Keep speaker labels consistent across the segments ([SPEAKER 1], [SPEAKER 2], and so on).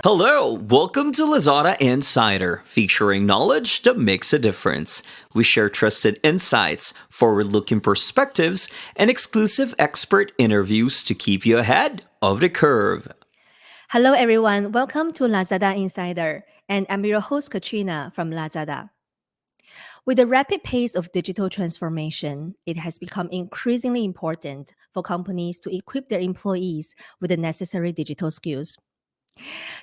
[SPEAKER 1] Hello, welcome to Lazada Insider, featuring knowledge that makes a difference. We share trusted insights, forward looking perspectives, and exclusive expert interviews to keep you ahead of the curve.
[SPEAKER 2] Hello, everyone. Welcome to Lazada Insider, and I'm your host, Katrina from Lazada. With the rapid pace of digital transformation, it has become increasingly important for companies to equip their employees with the necessary digital skills.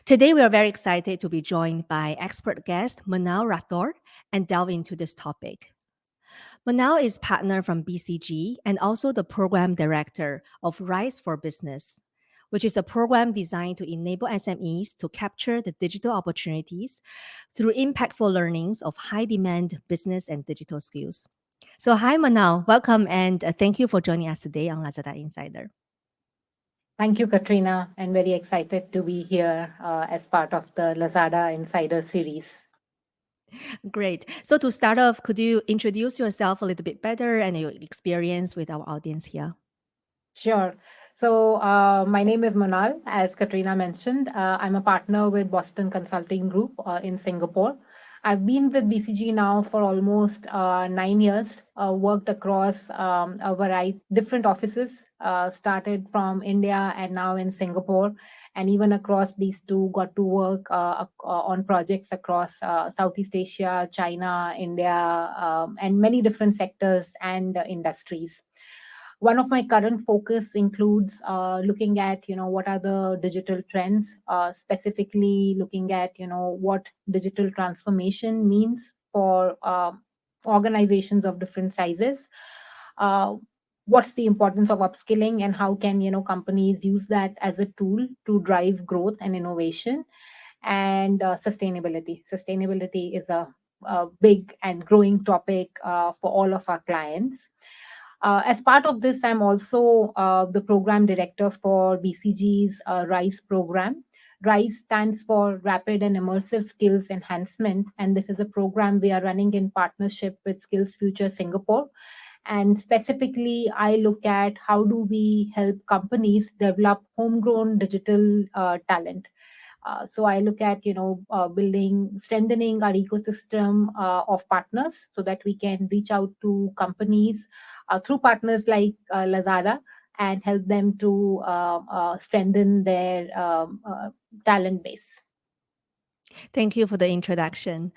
[SPEAKER 2] Today, we are very excited to be joined by expert guest Munal Rathore and delve into this topic. Munal is partner from BCG and also the program director of Rise for Business, which is a program designed to enable SMEs to capture the digital opportunities through impactful learnings of high demand business and digital skills. So, hi, Manal. Welcome and thank you for joining us today on Lazada Insider.
[SPEAKER 3] Thank you, Katrina, and very excited to be here as part of the Lazada Insider series.
[SPEAKER 2] Great. So, to start off, could you introduce yourself a little bit better and your experience with our audience here?
[SPEAKER 3] Sure. So, my name is Munal, as Katrina mentioned. I'm a partner with Boston Consulting Group in Singapore. I've been with BCG now for almost 9 years, worked across a variety different offices, started from India and now in Singapore, and even across these two, got to work on projects across Southeast Asia, China, India, and many different sectors and industries. One of my current focus includes looking at what are the digital trends, specifically looking at what digital transformation means for organizations of different sizes. uh, what's the importance of upskilling, and how can companies use that as a tool to drive growth and innovation. And sustainability is a big and growing topic for all of our clients. As part of this, I'm also the program director for BCG's RISE program. RISE stands for Rapid and Immersive Skills Enhancement, and this is a program we are running in partnership with Skills Future Singapore. And specifically, I look at how do we help companies develop homegrown digital talent. So I look at building, strengthening our ecosystem of partners so that we can reach out to companies through partners like Lazada and help them to strengthen their talent base.
[SPEAKER 2] Thank you for the introduction.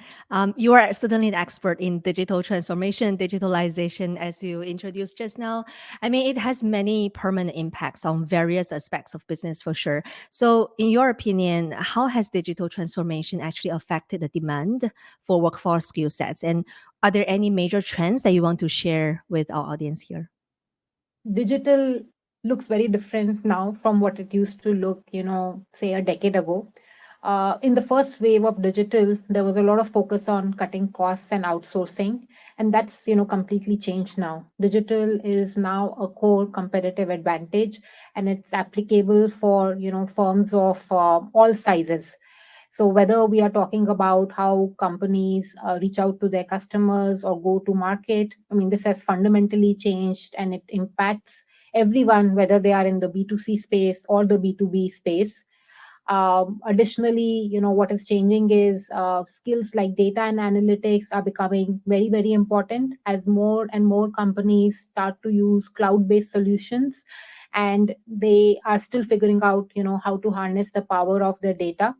[SPEAKER 2] You are certainly an expert in digital transformation, digitalization, as you introduced just now. I mean, it has many permanent impacts on various aspects of business for sure. So, in your opinion, how has digital transformation actually affected the demand for workforce skill sets? And are there any major trends that you want to share with our audience here?
[SPEAKER 3] Digital looks very different now from what it used to look, say a decade ago. In the first wave of digital, there was a lot of focus on cutting costs and outsourcing, and that's completely changed now. Digital is now a core competitive advantage, and it's applicable for firms of all sizes. So whether we are talking about how companies reach out to their customers or go to market, I mean, this has fundamentally changed, and it impacts everyone, whether they are in the B2C space or the B2B space. Additionally, what is changing is skills like data and analytics are becoming very, very important as more and more companies start to use cloud-based solutions, and they are still figuring out, how to harness the power of their data.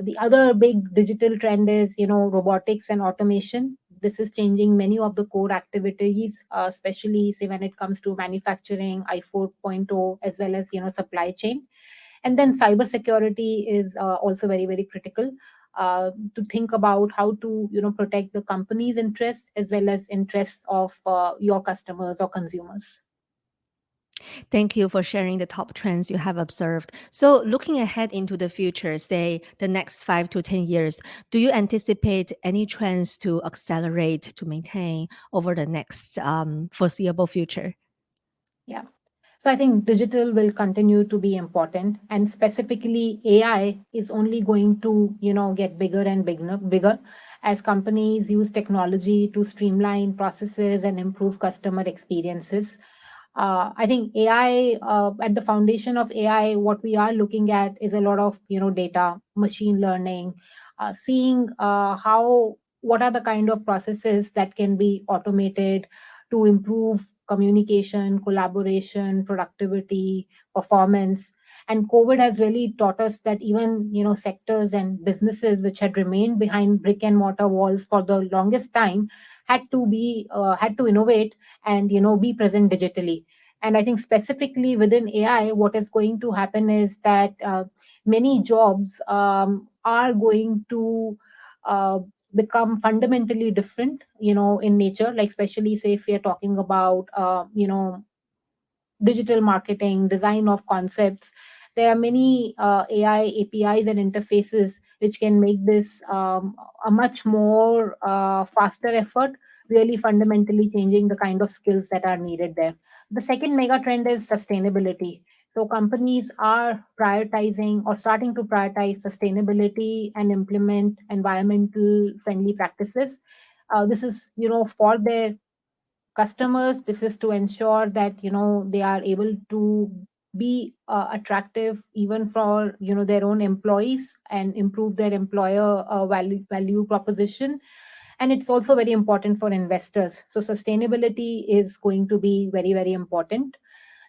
[SPEAKER 3] The other big digital trend is, robotics and automation. This is changing many of the core activities, especially say when it comes to manufacturing, I 4.0, as well as supply chain. And then cybersecurity is also very, very critical to think about how to protect the company's interests as well as interests of your customers or consumers.
[SPEAKER 2] Thank you for sharing the top trends you have observed. So, looking ahead into the future, say the next 5 to 10 years, do you anticipate any trends to accelerate to maintain over the next foreseeable future?
[SPEAKER 3] Yeah. So I think digital will continue to be important, and specifically AI is only going to get bigger and bigger as companies use technology to streamline processes and improve customer experiences. I think AI, at the foundation of AI, what we are looking at is a lot of data, machine learning, seeing how what are the kind of processes that can be automated to improve communication, collaboration, productivity, performance. And COVID has really taught us that even sectors and businesses which had remained behind brick and mortar walls for the longest time had to innovate and be present digitally. And I think specifically within AI, what is going to happen is that many jobs are going to uh, become fundamentally different in nature, like especially say if we are talking about digital marketing, design of concepts. There are many AI APIs and interfaces which can make this a much more faster effort, really fundamentally changing the kind of skills that are needed there. The second mega trend is sustainability. So companies are prioritizing or starting to prioritize sustainability and implement environmental friendly practices. This is for their customers. This is to ensure that they are able to be attractive even for their own employees and improve their employer value proposition. And it's also very important for investors, so sustainability is going to be very, very important.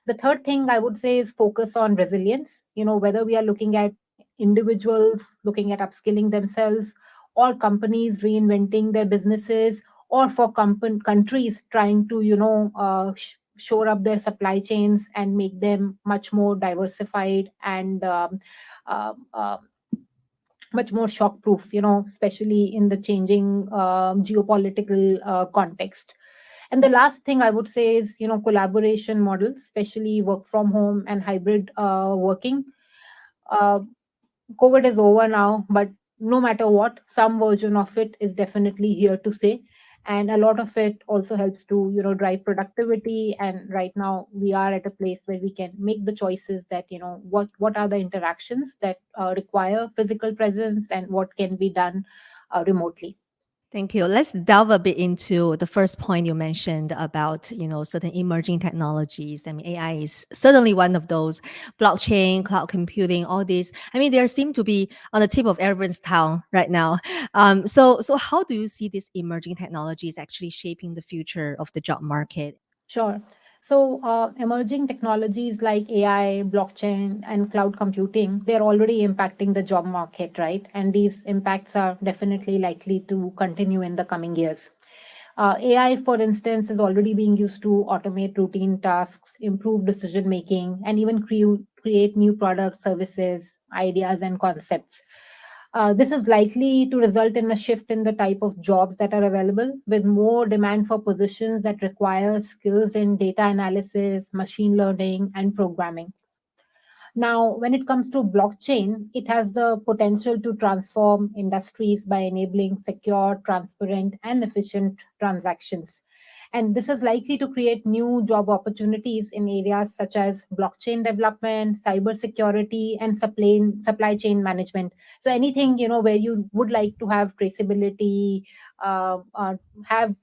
[SPEAKER 3] The third thing I would say is focus on resilience. Whether we are looking at individuals looking at upskilling themselves, or companies reinventing their businesses, or for countries trying to, shore up their supply chains and make them much more diversified and uh, uh, much more shock proof, especially in the changing geopolitical context. And the last thing I would say is, collaboration models, especially work from home and hybrid working. Uh, COVID is over now, but no matter what, some version of it is definitely here to stay. And a lot of it also helps to, drive productivity. And right now we are at a place where we can make the choices that, what are the interactions that require physical presence and what can be done remotely.
[SPEAKER 2] Thank you. Let's delve a bit into the first point you mentioned about, certain emerging technologies. I mean, AI is certainly one of those. Blockchain, cloud computing, all these. I mean, they seem to be on the tip of everyone's tongue right now. So how do you see these emerging technologies actually shaping the future of the job market?
[SPEAKER 3] Sure. So, emerging technologies like AI, blockchain, and cloud computing, they're already impacting the job market, right? And these impacts are definitely likely to continue in the coming years. AI, for instance, is already being used to automate routine tasks, improve decision making, and even create new products, services, ideas, and concepts. This is likely to result in a shift in the type of jobs that are available, with more demand for positions that require skills in data analysis, machine learning, and programming. Now, when it comes to blockchain, it has the potential to transform industries by enabling secure, transparent, and efficient transactions. And this is likely to create new job opportunities in areas such as blockchain development, cybersecurity, and supply chain management. So anything where you would like to have traceability, have a high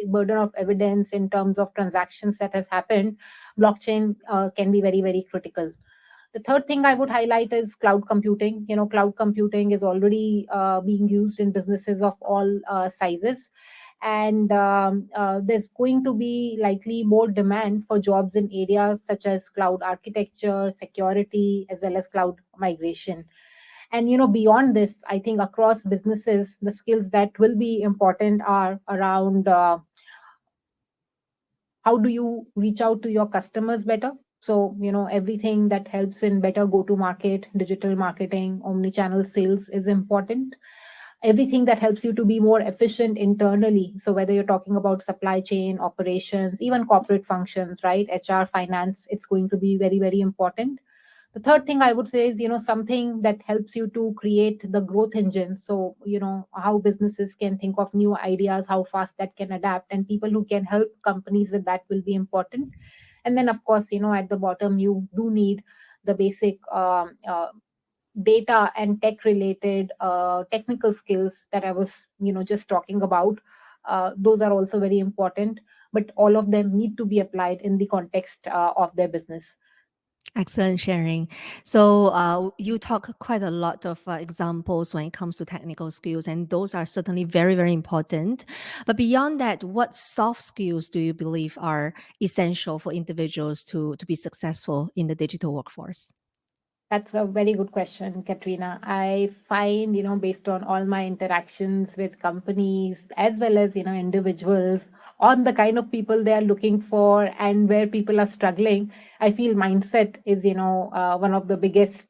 [SPEAKER 3] burden of evidence in terms of transactions that has happened, blockchain can be very, very critical. The third thing I would highlight is cloud computing. Cloud computing is already being used in businesses of all sizes. And there's going to be likely more demand for jobs in areas such as cloud architecture, security, as well as cloud migration. And beyond this, I think across businesses, the skills that will be important are around how do you reach out to your customers better. So everything that helps in better go to market, digital marketing, omni channel sales is important. Everything that helps you to be more efficient internally, so whether you're talking about supply chain operations, even corporate functions, right, HR, finance, it's going to be very, very important. The third thing I would say is something that helps you to create the growth engine. So how businesses can think of new ideas, how fast that can adapt, and people who can help companies with that will be important. And then of course at the bottom you do need the basic data and tech related technical skills that I was just talking about. Those are also very important. but all of them need to be applied in the context of their business.
[SPEAKER 2] Excellent sharing. So, you talk quite a lot of examples when it comes to technical skills, and those are certainly very, very important. But beyond that, what soft skills do you believe are essential for individuals to be successful in the digital workforce?
[SPEAKER 3] That's a very good question, Katrina. I find, based on all my interactions with companies as well as, individuals, on the kind of people they are looking for and where people are struggling, I feel mindset is, one of the biggest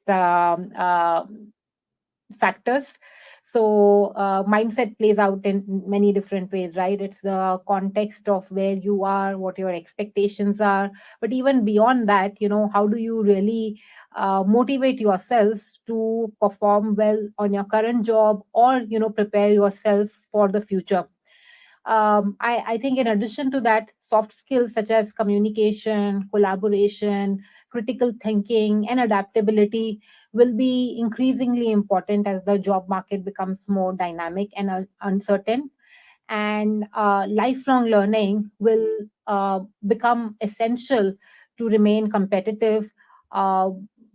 [SPEAKER 3] factors. So mindset plays out in many different ways, right? It's the context of where you are, what your expectations are, but even beyond that, how do you really motivate yourself to perform well on your current job, or prepare yourself for the future. I think in addition to that, soft skills such as communication, collaboration, critical thinking, and adaptability will be increasingly important as the job market becomes more dynamic and uncertain. And lifelong learning will become essential to remain competitive, uh,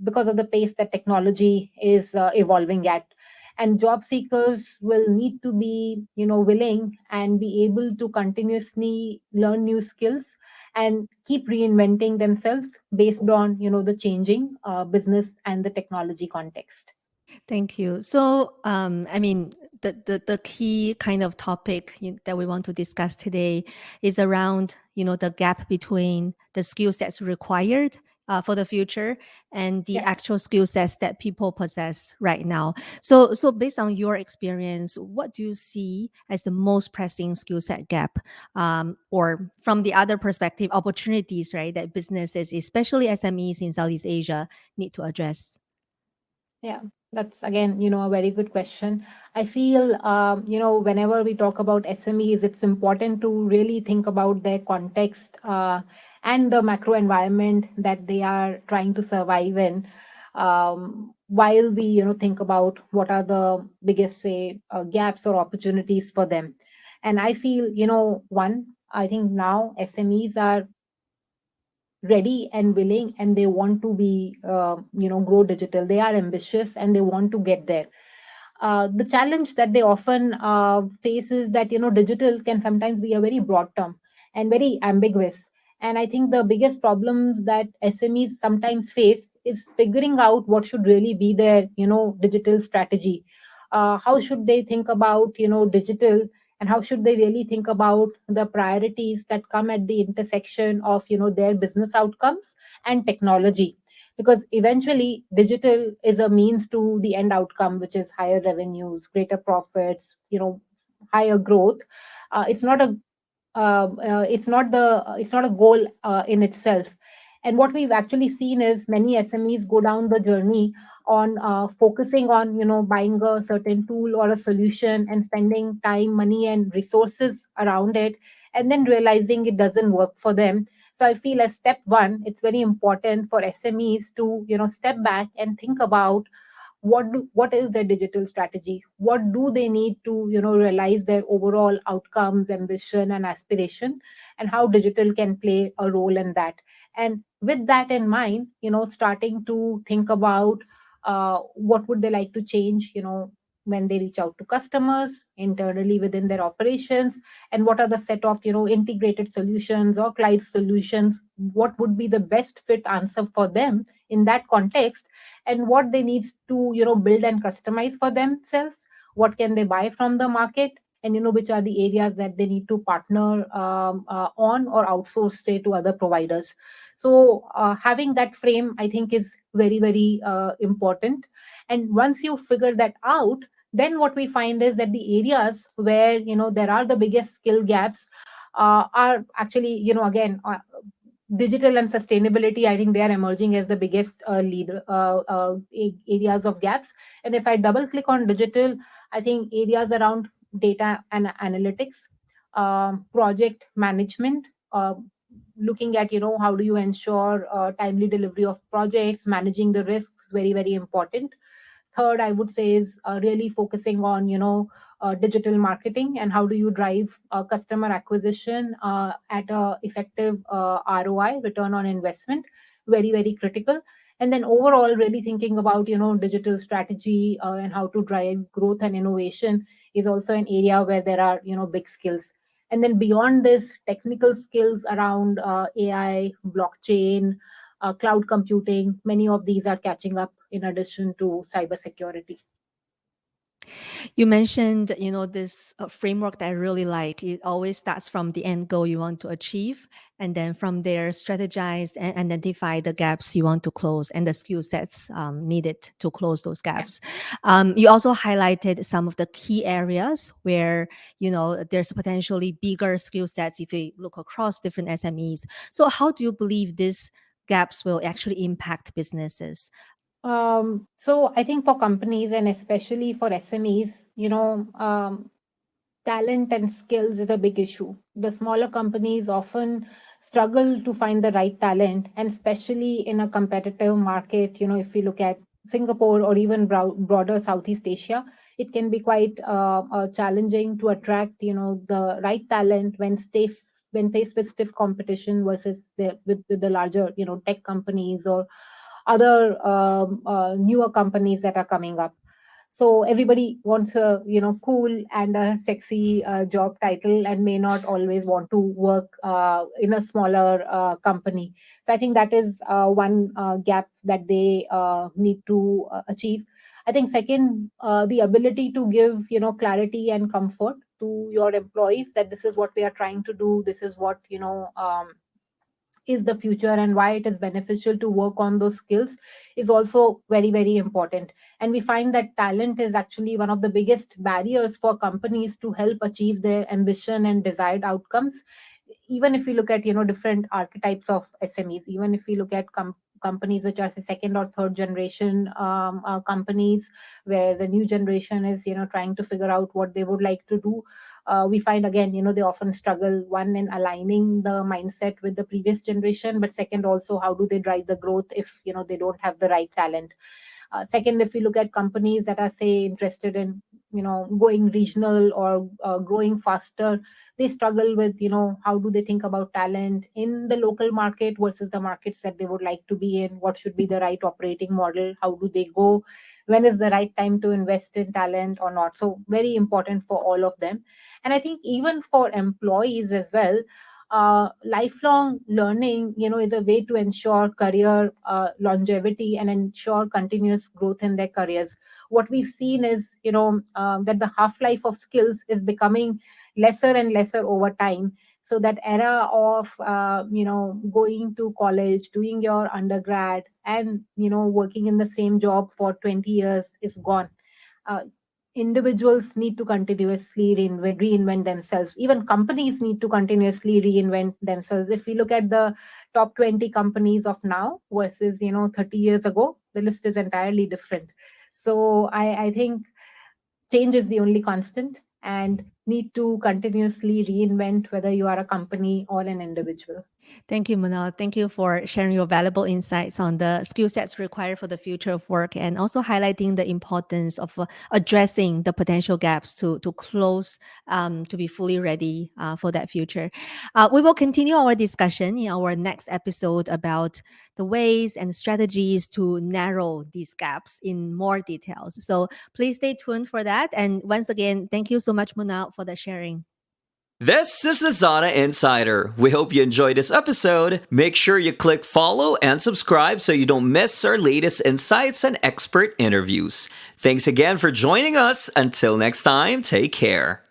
[SPEAKER 3] because of the pace that technology is evolving at. And job seekers will need to be, willing and be able to continuously learn new skills and keep reinventing themselves based on, the changing business and the technology context.
[SPEAKER 2] Thank you. So, I mean, the key kind of topic that we want to discuss today is around, the gap between the skill sets required for the future and the
[SPEAKER 3] Yeah.
[SPEAKER 2] actual skill sets that people possess right now. So based on your experience, what do you see as the most pressing skill set gap, or from the other perspective, opportunities, right, that businesses, especially SMEs in Southeast Asia, need to address?
[SPEAKER 3] Yeah, that's again, a very good question. I feel, whenever we talk about SMEs, it's important to really think about their context and the macro environment that they are trying to survive in. While we, think about what are the biggest, say, gaps or opportunities for them. And I feel, one, I think now SMEs are ready and willing, and they want to be grow digital. They are ambitious and they want to get there. The challenge that they often face is that, digital can sometimes be a very broad term and very ambiguous. And I think the biggest problems that SMEs sometimes face is figuring out what should really be their, digital strategy. How should they think about, digital, and how should they really think about the priorities that come at the intersection of, their business outcomes and technology. Because eventually digital is a means to the end outcome, which is higher revenues, greater profits, higher growth. It's not a goal in itself. And what we've actually seen is many SMEs go down the journey on focusing on, buying a certain tool or a solution and spending time, money, and resources around it, and then realizing it doesn't work for them. So I feel as step one, it's very important for SMEs to, step back and think about what is their digital strategy, what do they need to, realize their overall outcomes, ambition, and aspiration, and how digital can play a role in that. And with that in mind, starting to think about what would they like to change, when they reach out to customers internally within their operations, and what are the set of, integrated solutions or cloud solutions, what would be the best fit answer for them in that context, and what they need to, build and customize for themselves, what can they buy from the market, and which are the areas that they need to partner on or outsource, say, to other providers. So having that frame, I think, is very, very important. And once you figure that out, then what we find is that the areas where, there are the biggest skill gaps are actually, again, digital and sustainability. I think they are emerging as the biggest leader areas of gaps. And if I double click on digital, I think areas around data and analytics, project management, looking at, how do you ensure timely delivery of projects, managing the risks, very, very important. Third, I would say, is really focusing on, digital marketing, and how do you drive customer acquisition at a effective ROI, return on investment, very, very critical. And then overall, really thinking about, digital strategy and how to drive growth and innovation is also an area where there are, big skills. And then beyond this, technical skills around AI, blockchain, cloud computing, many of these are catching up in addition to cybersecurity.
[SPEAKER 2] You mentioned, this framework that I really like. It always starts from the end goal you want to achieve, and then from there, strategize and identify the gaps you want to close and the skill sets needed to close those
[SPEAKER 3] Yeah.
[SPEAKER 2] gaps. You also highlighted some of the key areas where there's potentially bigger skill sets if we look across different SMEs. So, how do you believe these gaps will actually impact businesses?
[SPEAKER 3] So I think for companies and especially for SMEs, talent and skills is a big issue. The smaller companies often struggle to find the right talent, and especially in a competitive market, if we look at Singapore or even broader Southeast Asia, it can be quite challenging to attract, the right talent when faced with stiff competition versus with the larger, tech companies or other newer companies that are coming up. So everybody wants a cool and a sexy job title, and may not always want to work in a smaller company. So I think that is one gap that they need to achieve. I think second, the ability to give clarity and comfort to your employees that this is what we are trying to do, this is what is the future, and why it is beneficial to work on those skills is also very, very important. And we find that talent is actually one of the biggest barriers for companies to help achieve their ambition and desired outcomes. Even if we look at different archetypes of SMEs, even if we look at companies which are say second or third generation companies, where the new generation is trying to figure out what they would like to do, we find again they often struggle, one, in aligning the mindset with the previous generation, but second also, how do they drive the growth if they don't have the right talent. Second, if we look at companies that are say interested in going regional or growing faster, they struggle with how do they think about talent in the local market versus the markets that they would like to be in, what should be the right operating model, how do they go, when is the right time to invest in talent or not. So very important for all of them. And I think even for employees as well, lifelong learning is a way to ensure career longevity and ensure continuous growth in their careers. What we've seen is that the half life of skills is becoming lesser and lesser over time. So that era of going to college, doing your undergrad, and working in the same job for 20 years is gone. uh, Individuals need to continuously reinvent themselves. Even companies need to continuously reinvent themselves. If we look at the top 20 companies of now versus 30 years ago, the list is entirely different. So I think change is the only constant, and need to continuously reinvent whether you are a company or an individual.
[SPEAKER 2] Thank you, Munal. Thank you for sharing your valuable insights on the skill sets required for the future of work, and also highlighting the importance of addressing the potential gaps to close, to be fully ready for that future. We will continue our discussion in our next episode about the ways and strategies to narrow these gaps in more details. So please stay tuned for that. And once again, thank you so much, Munal, for the sharing.
[SPEAKER 1] This is Lazada Insider. We hope you enjoyed this episode. Make sure you click follow and subscribe so you don't miss our latest insights and expert interviews. Thanks again for joining us. Until next time, take care.